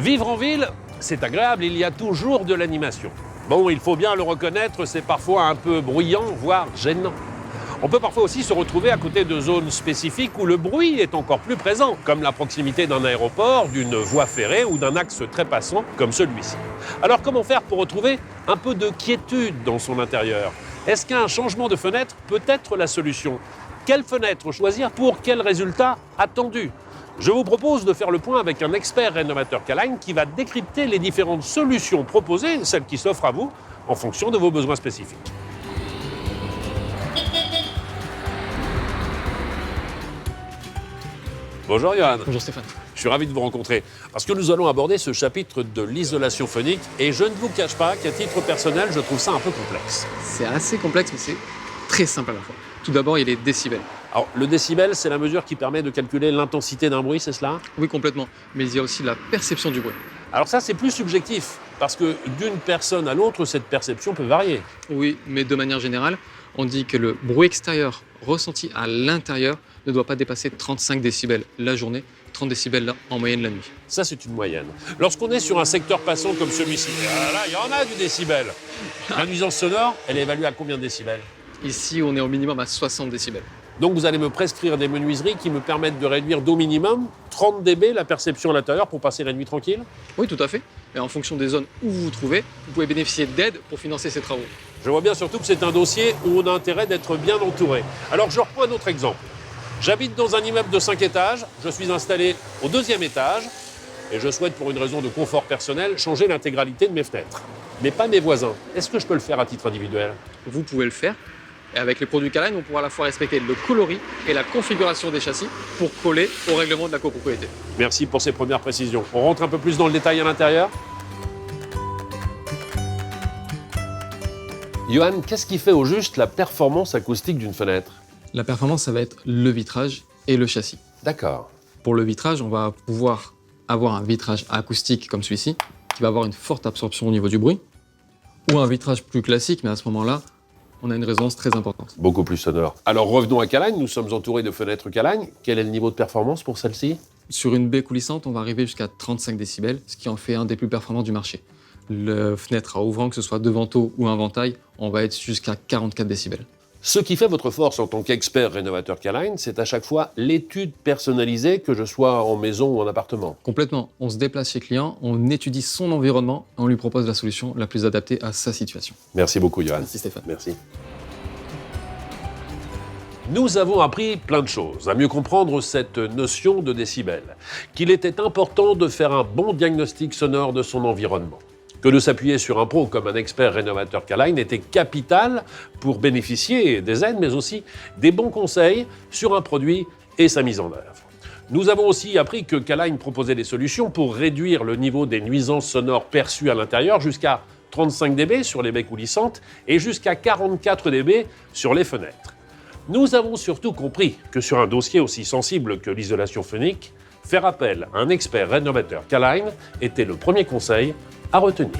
Vivre en ville, c'est agréable, il y a toujours de l'animation. Bon, il faut bien le reconnaître, c'est parfois un peu bruyant, voire gênant. On peut parfois aussi se retrouver à côté de zones spécifiques où le bruit est encore plus présent, comme la proximité d'un aéroport, d'une voie ferrée ou d'un axe très passant comme celui-ci. Alors comment faire pour retrouver un peu de quiétude dans son intérieur? Est-ce qu'un changement de fenêtre peut être la solution? Quelle fenêtre choisir pour quel résultat attendu? Je vous propose de faire le point avec un expert rénovateur K-Line qui va décrypter les différentes solutions proposées, celles qui s'offrent à vous, en fonction de vos besoins spécifiques. Bonjour Johan. Bonjour Stéphane. Je suis ravi de vous rencontrer parce que nous allons aborder ce chapitre de l'isolation phonique et je ne vous cache pas qu'à titre personnel, je trouve ça un peu complexe. C'est assez complexe, mais c'est très simple à la fois. Tout d'abord, il y a les décibels. Alors, le décibel, c'est la mesure qui permet de calculer l'intensité d'un bruit, c'est cela? Oui, complètement. Mais il y a aussi la perception du bruit. Alors ça, c'est plus subjectif parce que d'une personne à l'autre, cette perception peut varier. Oui, mais de manière générale, on dit que le bruit extérieur ressenti à l'intérieur ne doit pas dépasser 35 décibels la journée, 30 décibels là, en moyenne la nuit. Ça, c'est une moyenne. Lorsqu'on est sur un secteur passant comme celui-ci, là, il y en a du décibel. La nuisance sonore, elle est évaluée à combien de décibels? Ici, on est au minimum à 60 décibels. Donc vous allez me prescrire des menuiseries qui me permettent de réduire d'au minimum 30 dB la perception à l'intérieur pour passer la nuit tranquille? Oui, tout à fait. Et en fonction des zones où vous vous trouvez, vous pouvez bénéficier d'aide pour financer ces travaux. Je vois bien surtout que c'est un dossier où on a intérêt d'être bien entouré. Alors je reprends un autre exemple. J'habite dans un immeuble de 5 étages, je suis installé au 2e étage et je souhaite, pour une raison de confort personnel, changer l'intégralité de mes fenêtres. Mais pas mes voisins. Est-ce que je peux le faire à titre individuel? Vous pouvez le faire. Et avec les produits K-Line, on pourra à la fois respecter le coloris et la configuration des châssis pour coller au règlement de la copropriété. Merci pour ces premières précisions. On rentre un peu plus dans le détail à l'intérieur? Johan, qu'est-ce qui fait au juste la performance acoustique d'une fenêtre? La performance, ça va être le vitrage et le châssis. D'accord. Pour le vitrage, on va pouvoir avoir un vitrage acoustique comme celui-ci, qui va avoir une forte absorption au niveau du bruit, ou un vitrage plus classique, mais à ce moment-là, on a une résonance très importante. Beaucoup plus sonore. Alors revenons à K-Line, nous sommes entourés de fenêtres K-Line. Quel est le niveau de performance pour celle-ci? Sur une baie coulissante, on va arriver jusqu'à 35 décibels, ce qui en fait un des plus performants du marché. Le fenêtre à ouvrant, que ce soit devanteau ou inventail, on va être jusqu'à 44 décibels. Ce qui fait votre force en tant qu'expert rénovateur K-Line, c'est à chaque fois l'étude personnalisée, que je sois en maison ou en appartement. Complètement. On se déplace chez client, on étudie son environnement et on lui propose la solution la plus adaptée à sa situation. Merci beaucoup, Johan. Merci Stéphane. Merci. Nous avons appris plein de choses, à mieux comprendre cette notion de décibels, qu'il était important de faire un bon diagnostic sonore de son environnement, que de s'appuyer sur un pro comme un expert rénovateur K-Line était capital pour bénéficier des aides, mais aussi des bons conseils sur un produit et sa mise en œuvre. Nous avons aussi appris que K-Line proposait des solutions pour réduire le niveau des nuisances sonores perçues à l'intérieur jusqu'à 35 dB sur les baies coulissantes et jusqu'à 44 dB sur les fenêtres. Nous avons surtout compris que sur un dossier aussi sensible que l'isolation phonique, faire appel à un expert rénovateur K-Line était le premier conseil à retenir.